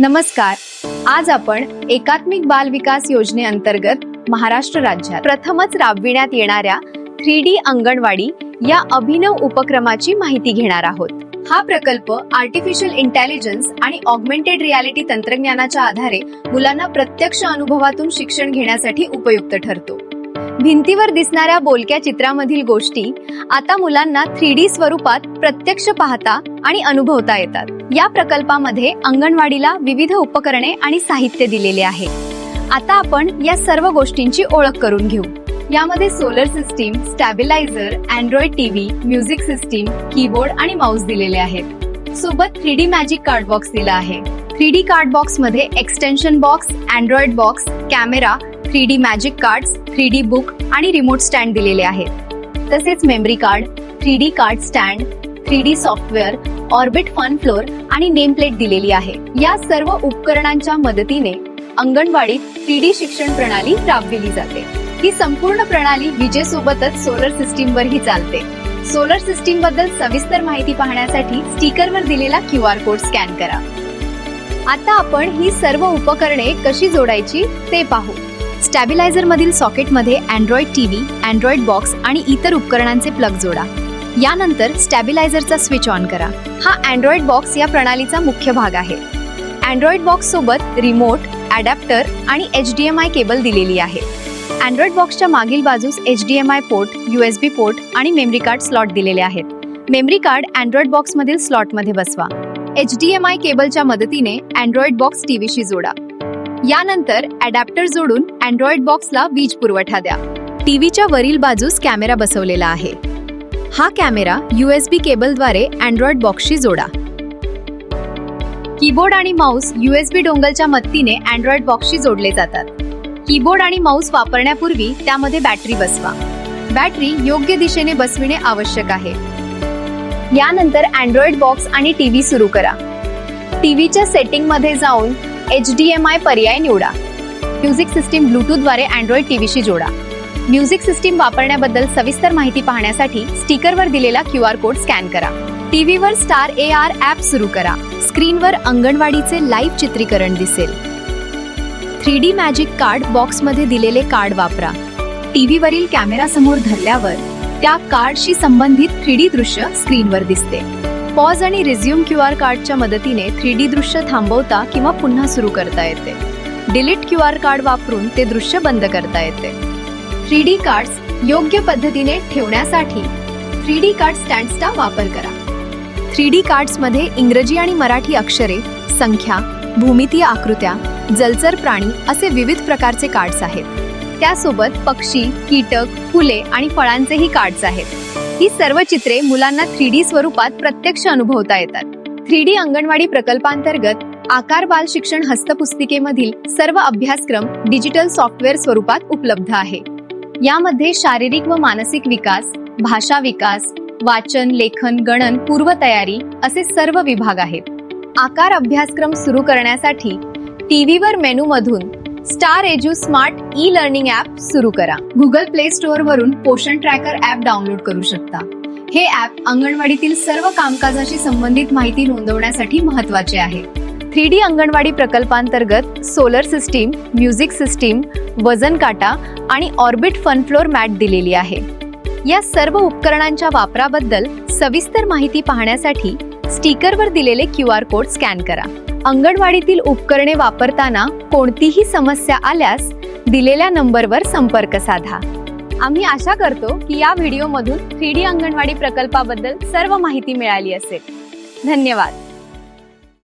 नमस्कार. आज आपण एकात्मिक बाल विकास योजनेअंतर्गत महाराष्ट्र राज्यात प्रथमच राबविण्यात येणाऱ्या 3D अंगणवाडी या अभिनव उपक्रमाची माहिती घेणार आहोत. हा प्रकल्प आर्टिफिशियल इंटेलिजन्स आणि ऑगमेंटेड रियालिटी तंत्रज्ञानाच्या आधारे मुलांना प्रत्यक्ष अनुभवातून शिक्षण घेण्यासाठी उपयुक्त ठरतो. भिंतीवर दिसणाऱ्या बोलक्या चित्रामधील गोष्टी आता मुलांना 3D स्वरूपात प्रत्यक्ष पाहता आणि अनुभवता येतात. या प्रकल्पामध्ये अंगणवाडीला विविध उपकरणे आणि साहित्य दिलेले आहे. आता आपण या सर्व गोष्टींची ओळख करून घेऊ. यामध्ये solar system, stabiliser, Android TV, music system, keyboard आणि माऊस दिलेले आहेत. सोबत 3D मॅजिक कार्ड बॉक्स दिला आहे. 3D कार्ड बॉक्स मध्ये extension box, Android box, camera, 3D magic cards, 3D book आणि रिमोट स्टँड दिलेले आहेत. तसेच memory card, 3D card stand, 3D software, orbit fun floor आणि नेम प्लेट दिलेली आहे. या सर्व उपकरणांच्या मदतीने अंगणवाडीत 3D शिक्षण प्रणाली राबविली जाते. ही संपूर्ण प्रणाली विजेसोबतच सोलर सिस्टीमवरही चालते. सोलर सिस्टीम बद्दल सविस्तर माहिती पाहण्यासाठी स्टिकरवर दिलेला QR कोड स्कॅन करा. आता आपण ही सर्व उपकरणे कशी जोडायची ते पाहू. स्टॅबिलायझर मधील सॉकेटमध्ये अँड्रॉइड टीव्ही, अँड्रॉइड बॉक्स आणि इतर उपकरणांचे प्लग जोडा. यानंतर स्टॅबिलायझरचा स्विच ऑन करा. हा अँड्रॉइड बॉक्स या प्रणालीचा मुख्य भाग आहे. अँड्रॉइड बॉक्स सोबत रिमोट, अडॅप्टर आणि HDMI केबल दिलेली आहे. अँड्रॉइड बॉक्सच्या मागील बाजूस HDMI पोर्ट, USB पोर्ट आणि मेमरी कार्ड स्लॉट दिलेले आहेत. मेमरी कार्ड अँड्रॉइड बॉक्स मधील स्लॉट मध्ये बसवा. HDMI केबलच्या मदतीने अँड्रॉइड बॉक्स टीव्हीशी जोडा. यानंतर अडॅप्टर जोडून अँड्रॉइड बॉक्सला वीज पुरवठा द्या. टीव्हीच्या वरील बाजूस कॅमेरा बसवलेला आहे. हा कॅमेरा USB केबलद्वारे अँड्रॉइड बॉक्सशी जोडा. कीबोर्ड आणि माऊस USB डोंगलच्या मदतीने अँड्रॉइड बॉक्सशी जोडले जातात. कीबोर्ड आणि माऊस वापरण्यापूर्वी त्यामध्ये बॅटरी बसवा. बॅटरी योग्य दिशेने बसविणे आवश्यक आहे. यानंतर अँड्रॉइड बॉक्स आणि टीव्ही सुरू करा. टीव्हीच्या सेटिंग मध्ये जाऊन HDMI पर्याय निवडा. म्युझिक सिस्टीम ब्लूटूथद्वारे अँड्रॉइड टीव्हीशी जोडा. म्युझिक सिस्टीम वापरण्याबद्दल सविस्तर माहिती पाहण्यासाठी स्टिकरवर दिलेला QR कोड स्कॅन करा. टीव्हीवर स्टार AR ॲप सुरू करा. स्क्रीनवर अंगणवाडीचे लाईव्ह चित्रीकरण दिसेल. 3D मॅजिक कार्ड बॉक्समध्ये दिलेले कार्ड वापरा. टीव्हीवरील कॅमेरा समोर धरल्यावर त्या कार्डशी संबंधित 3D दृश्य स्क्रीनवर दिसते. पॉज आणि रिझ्यूम QR कार्डच्या मदतीने 3D दृश्य थांबवता किंवा पुन्हा सुरू करता येते. डिलीट QR कार्ड वापरून ते दृश्य बंद करता येते. 3D कार्ड्स योग्य पद्धतीने ठेवण्यासाठी 3D कार्ड स्टँड्सचा वापर करा. 3D कार्ड्समध्ये इंग्रजी आणि मराठी अक्षरे, संख्या, भूमितीय आकृत्या, जलचर प्राणी असे विविध प्रकारचे कार्ड्स आहेत. त्यासोबत पक्षी, कीटक, फुले आणि फळांचेही कार्ड्स आहेत. ही सर्व चित्रे मुलांना 3D स्वरूपात प्रत्यक्ष अनुभवता येतात. 3D अंगणवाडी प्रकल्पांतर्गत आकार बाल शिक्षण हस्तपुस्तिकेमधील सर्व अभ्यासक्रम डिजिटल सॉफ्टवेअर स्वरूपात उपलब्ध आहे. यामध्ये शारीरिक व मानसिक विकास, भाषा विकास, वाचन, लेखन, गणन, पूर्वतयारी असे सर्व विभाग आहेत. आकार अभ्यासक्रम सुरू करण्यासाठी टीव्हीवर मेनू मधून Star Edu smart e-learning app सुरू करा. गुगल प्ले स्टोअर वरून पोषण ट्रॅकर ॲप डाउनलोड करू शकता. हे ॲप अंगणवाडीतील सर्व कामकाजाशी संबंधित माहिती नोंदवण्यासाठी महत्त्वाचे आहे. 3D अंगणवाडी प्रकल्पांतर्गत सोलर सिस्टीम, म्युझिक सिस्टीम, वजन काटा आणि ऑर्बिट फन फ्लोर मॅट दिलेली आहे. या सर्व उपकरणांच्या वापराबद्दल सविस्तर माहिती पाहण्यासाठी स्टिकरवर दिलेले QR कोड स्कॅन करा. अंगणवाडीतील उपकरणे वापरताना कोणतीही समस्या आल्यास दिलेल्या नंबरवर संपर्क साधा. आम्ही आशा करतो की या व्हिडिओमधून 3D अंगणवाडी प्रकल्पाबद्दल सर्व माहिती मिळाली असेल. धन्यवाद.